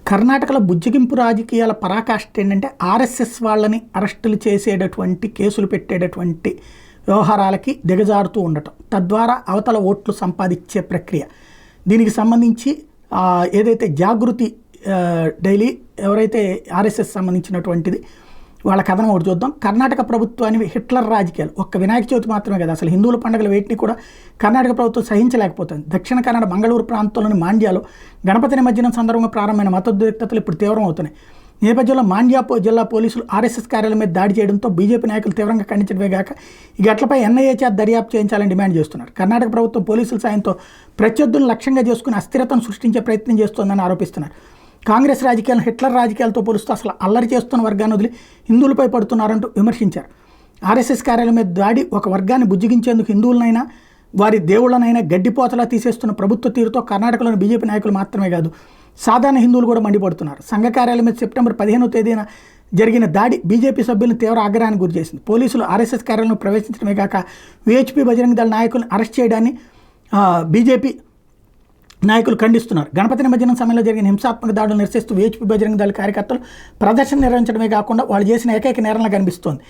కర్ణాటకలో బుజ్జగింపు రాజకీయాల పరాకాష్ఠ ఏంటంటే ఆర్ఎస్ఎస్ వాళ్ళని అరెస్టులు చేసేటటువంటి కేసులు పెట్టేటటువంటి వ్యవహారాలకి దిగజారుతూ ఉండటం, తద్వారా అవతల ఓట్లు సంపాదించే ప్రక్రియ. దీనికి సంబంధించి ఏదైతే జాగృతి డైలీ ఎవరైతే ఆర్ఎస్ఎస్ సంబంధించినటువంటిది వాళ్ళ కథనం ఒకటి చూద్దాం. కర్ణాటక ప్రభుత్వాన్ని హిట్లర్ రాజకీయాలు, ఒక్క వినాయక చవితి మాత్రమే కదా, అసలు హిందువుల పండుగల వేటిని కూడా కర్ణాటక ప్రభుత్వం సహించలేకపోతుంది. దక్షిణ కన్నడ మంగళూరు ప్రాంతంలోని మాండ్యాలో గణపతి నిమజ్జనం సందర్భంగా ప్రారంభమైన మతోద్రిక్తతలు ఇప్పుడు తీవ్రం అవుతున్నాయి. నేపథ్యంలో మాండ్యా జిల్లా పోలీసులు ఆర్ఎస్ఎస్ కార్యాలయం మీద దాడి చేయడంతో బీజేపీ నాయకులు తీవ్రంగా ఖండించడమే కాక ఈ ఘటనపై ఎన్ఐఏ చేత దర్యాప్తు చేయించాలని డిమాండ్ చేస్తున్నారు. కర్ణాటక ప్రభుత్వం పోలీసుల సాయంతో ప్రత్యర్థులను లక్ష్యంగా చేసుకుని అస్థిరతను సృష్టించే ప్రయత్నం చేస్తోందని ఆరోపిస్తున్నారు. కాంగ్రెస్ రాజకీయాలను హిట్లర్ రాజకీయాలతో పోలుస్తూ అసలు అల్లరి చేస్తున్న వర్గాన్ని వదిలి హిందువులపై పడుతున్నారంటూ విమర్శించారు. ఆర్ఎస్ఎస్ కార్యాలయం మీద దాడి ఒక వర్గాన్ని బుజ్జగించేందుకు హిందువులనైనా వారి దేవుళ్ళనైనా గడ్డిపోతలా తీసేస్తున్న ప్రభుత్వ తీరుతో కర్ణాటకలోని బీజేపీ నాయకులు మాత్రమే కాదు, సాధారణ హిందువులు కూడా మండిపడుతున్నారు. సంఘ కార్యాలయం మీద సెప్టెంబర్ 15వ తేదీన జరిగిన దాడి బీజేపీ సభ్యులను తీవ్ర ఆగ్రహానికి గురిచేసింది. పోలీసులు ఆర్ఎస్ఎస్ కార్యాలయంలో ప్రవేశించడమే కాక విహెచ్పీ బజరంగ దళ నాయకులను అరెస్ట్ చేయడాన్ని బీజేపీ నాయకులు ఖండిస్తున్నారు. గణపతి నిమజ్జనం సమయంలో జరిగిన హింసాత్మక దాడులు నిరసిస్తూ విహెచ్పీ బజరంగ దళ కార్యకర్తలు ప్రదర్శన నిర్వహించడమే కాకుండా వాళ్ళు చేసిన ఏకైక నేరంలా కనిపిస్తోంది.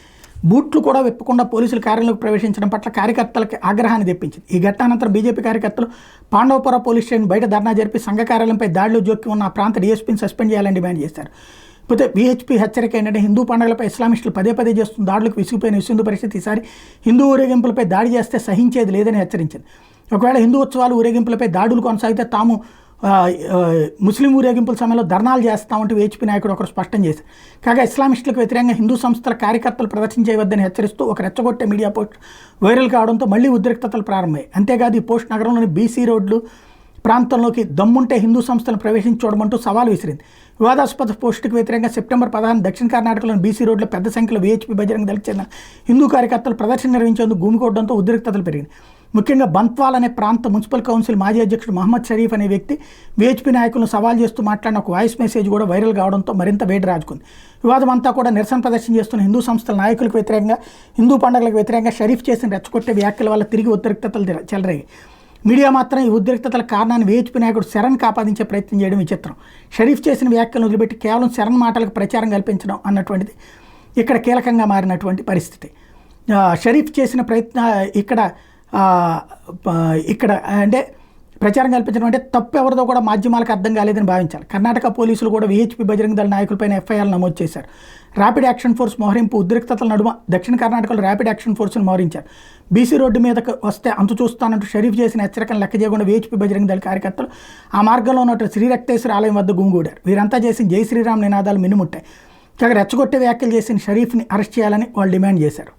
బూట్లు కూడా విప్పకుండా పోలీసులు కార్యాలయంలోకి ప్రవేశించడం పట్ల కార్యకర్తలకి ఆగ్రహాన్ని తెప్పించింది. ఈ ఘటనానంతరం బీజేపీ కార్యకర్తలు పాండవపుర పోలీస్ స్టేషన్ బయట ధర్నా జరిపి సంఘ కార్యాలయంపై దాడిలో జోక్యం ఉన్న ఆ ప్రాంత డీఎస్పీని సస్పెండ్ చేయాలని డిమాండ్ చేశారు. పోతే విహెచ్పీ హెచ్చరిక ఏంటంటే హిందూ పండుగలపై ఇస్లామిస్టులు పదే చేస్తున్న దాడులకు విసిగిపోయిన విశ్వ పరిస్థితి ఈసారి హిందూ ఊరేగింపులపై దాడి చేస్తే సహించేది లేదని హెచ్చరించింది. ఒకవేళ హిందూ ఉత్సవాలు ఊరేగింపులపై దాడులు కొనసాగితే తాము ముస్లిం ఊరేగింపుల సమయంలో ధర్నాలు చేస్తామంటూ విహెచ్పీ నాయకుడు ఒకరు స్పష్టం చేశారు. కాగా ఇస్లామిస్టులకు వ్యతిరేకంగా హిందూ సంస్థల కార్యకర్తలు ప్రదర్శన చేయవద్దని హెచ్చరిస్తూ ఒక రెచ్చగొట్టే మీడియా పోస్ట్ వైరల్ కావడంతో మళ్లీ ఉద్రిక్తతలు ప్రారంభమయ్యాయి. అంతేకాదు ఈ పోస్ట్ నగరంలోని బీసీ రోడ్లు ప్రాంతంలోకి దమ్ముంటే హిందూ సంస్థలను ప్రవేశించి చూడమంటూ సవాల్ విసిరింది. వివాదాస్పద పోస్టుకు వ్యతిరేకంగా సెప్టెంబర్ 16 దక్షిణ కర్ణాటకలోని బీసీ రోడ్లో పెద్ద సంఖ్యలో విహెచ్పీ బజరంగ దళకు చెందిన హిందూ కార్యకర్తలు ప్రదర్శన నిర్వహించేందుకు గుమికూడడంతో ఉద్రిక్తతలు పెరిగింది. ముఖ్యంగా బంత్వాల్ అనే ప్రాంత మున్సిపల్ కౌన్సిల్ మాజీ అధ్యక్షుడు మహమ్మద్ షరీఫ్ అనే వ్యక్తి విహెచ్పీ నాయకులను సవాల్ చేస్తూ మాట్లాడిన ఒక వాయిస్ మెసేజ్ కూడా వైరల్ కావడంతో మరింత వేడి రాజుకుంది. వివాదం అంతా కూడా నిరసన ప్రదర్శన చేస్తున్న హిందూ సంస్థల నాయకులకు వ్యతిరేకంగా, హిందూ పండుగలకు వ్యతిరేకంగా షరీఫ్ చేసిన రెచ్చగొట్టే వ్యాఖ్యల వల్ల తిరిగి ఉద్రిక్తతలు చెలరేగాయి. మీడియా మాత్రం ఈ ఉద్రిక్తతల కారణాన్ని విహెచ్పీ నాయకుడు శరణ్ ఆపాదించే ప్రయత్నం చేయడం విచిత్రం. షరీఫ్ చేసిన వ్యాఖ్యలను వదిలిపెట్టి కేవలం శరణ్ మాటలకు ప్రచారం కల్పించడం అన్నటువంటిది ఇక్కడ కీలకంగా మారినటువంటి పరిస్థితి. షరీఫ్ చేసిన ప్రయత్న ఇక్కడ అంటే ప్రచారం కల్పించడం అంటే తప్పు ఎవరిదో కూడా మాధ్యమాలకు అర్థం కాలేదని భావించాలి. కర్ణాటక పోలీసులు కూడా విహెచ్పీ బజరంగ దళ నాయకులపైన ఎఫ్ఐఆర్లు నమోదు చేశారు. ర్యాపిడ్ యాక్షన్ ఫోర్స్ మోహరింపు ఉద్రిక్తతల నడుమ దక్షిణ కర్ణాటకలో ర్యాపిడ్ యాక్షన్ ఫోర్స్ను మోహరించారు. బీసీ రోడ్డు మీదకు వస్తే అంతు చూస్తానంటూ షరీఫ్ చేసిన హెచ్చరికలను లెక్క చేయకుండా విహెచ్పీ బజరంగ దళ కార్యకర్తలు ఆ మార్గంలో ఉన్న శ్రీరక్తేశ్వర ఆలయం వద్ద గుమిగూడారు. వీరంతా చేసిన జై శ్రీరామ్ నినాదాలు మిన్నుముట్టాయి. కాగా రెచ్చగొట్టే వ్యాఖ్యలు చేసిన షరీఫ్ని అరెస్ట్ చేయాలని వాళ్ళు డిమాండ్ చేశారు.